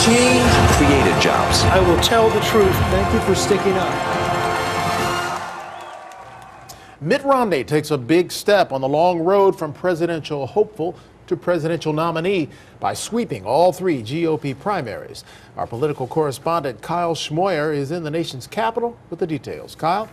change created jobs. I will tell the truth. Thank you for sticking up. Mitt Romney takes a big step on the long road from presidential hopeful to presidential nominee by sweeping all three GOP primaries. Our political correspondent Kyle Schmoyer is in the nation's capital with the details. Kyle?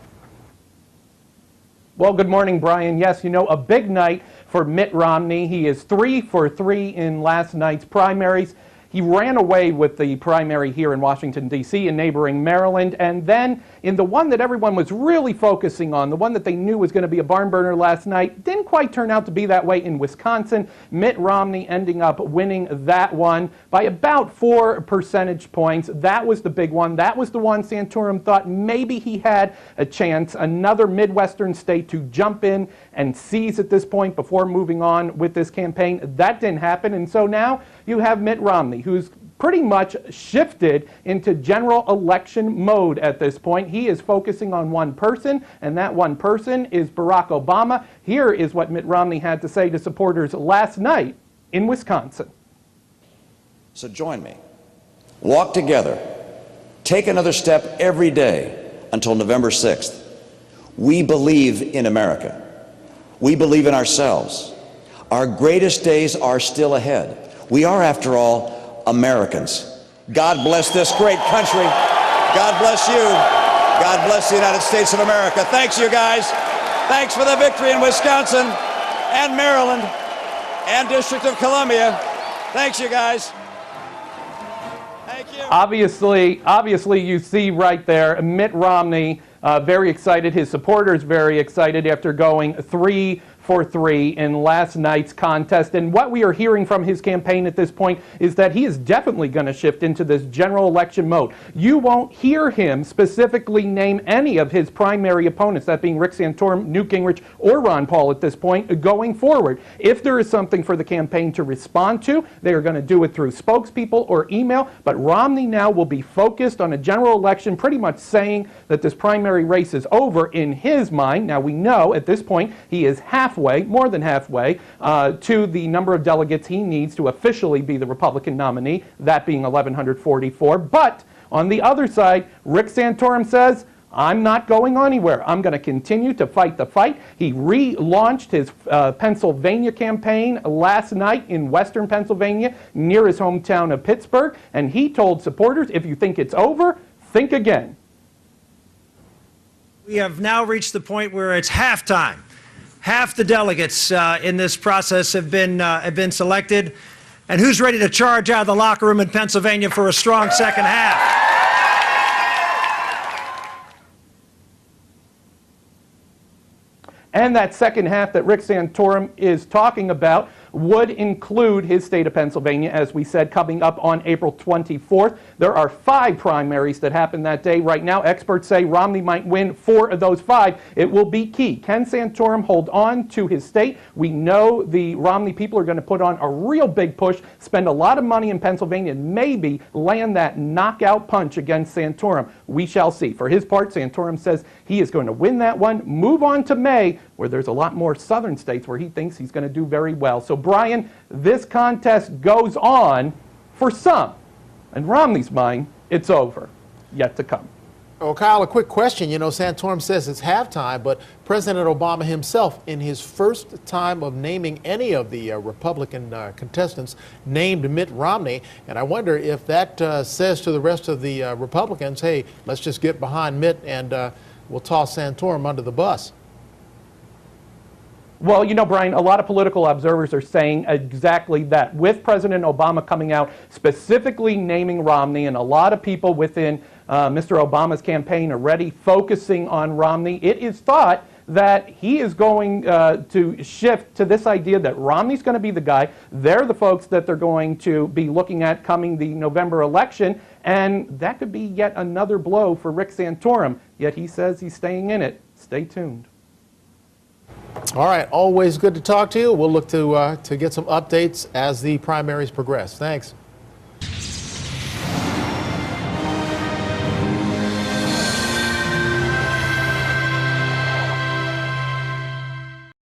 Well, good morning, Brian. Yes, you know, a big night for Mitt Romney. He is 3 for 3 in last night's primaries. He ran away with the primary here in Washington, D.C. in neighboring Maryland. And then in the one that everyone was really focusing on, the one that they knew was going to be a barn burner last night, didn't quite turn out to be that way in Wisconsin. Mitt Romney ending up winning that one by about 4 percentage points. That was the big one. That was the one Santorum thought maybe he had a chance, another Midwestern state to jump in and seize at this point before moving on with this campaign. That didn't happen. And so now you have Mitt Romney, who's pretty much shifted into general election mode at this point. He is focusing on one person, and that one person is Barack Obama. Here is what Mitt Romney had to say to supporters last night in Wisconsin. So join me. Walk together. Take another step every day until November 6th. We believe in America. We believe in ourselves. Our greatest days are still ahead. We are, after all, Americans. God bless this great country. God bless you. God bless the United States of America. Thanks, you guys. Thanks for the victory in Wisconsin and Maryland and District of Columbia. Thanks, you guys. Thank you. Obviously, you see right there, Mitt Romney very excited. His supporters very excited after going 3 for 3 in last night's contest. And what we are hearing from his campaign at this point is that he is definitely going to shift into this general election mode. You won't hear him specifically name any of his primary opponents, that being Rick Santorum, Newt Gingrich, or Ron Paul at this point going forward. If there is something for the campaign to respond to, they are going to do it through spokespeople or email. But Romney now will be focused on a general election, pretty much saying that this primary race is over in his mind. Now we know at this point he is more than halfway, to the number of delegates he needs to officially be the Republican nominee, that being 1,144. But on the other side, Rick Santorum says, I'm not going anywhere. I'm going to continue to fight the fight. He relaunched his Pennsylvania campaign last night in western Pennsylvania, near his hometown of Pittsburgh, and he told supporters, if you think it's over, think again. We have now reached the point where it's halftime. Half the delegates in this process have been selected. And who's ready to charge out of the locker room in Pennsylvania for a strong second half? And that second half that Rick Santorum is talking about would include his state of Pennsylvania, as we said, coming up on April 24th. There are 5 primaries that happen that day. Right now, experts say Romney might win 4 of those 5. It will be key. Can Santorum hold on to his state? We know the Romney people are going to put on a real big push, spend a lot of money in Pennsylvania, and maybe land that knockout punch against Santorum. We shall see. For his part, Santorum says he is going to win that one, move on to May, where there's a lot more southern states where he thinks he's going to do very well. So, Brian, this contest goes on for some. In Romney's mind, it's over. Yet to come. Oh, Kyle, a quick question. You know, Santorum says it's halftime, but President Obama himself, in his first time of naming any of the Republican contestants, named Mitt Romney. And I wonder if that says to the rest of the Republicans, hey, let's just get behind Mitt and we'll toss Santorum under the bus. Well, you know, Brian, a lot of political observers are saying exactly that. With President Obama coming out specifically naming Romney, and a lot of people within Mr. Obama's campaign already focusing on Romney, it is thought that he is going to shift to this idea that Romney's going to be the guy. They're the folks that they're going to be looking at coming the November election, and that could be yet another blow for Rick Santorum. Yet he says he's staying in it. Stay tuned. All right, always good to talk to you. We'll look to get some updates as the primaries progress. Thanks.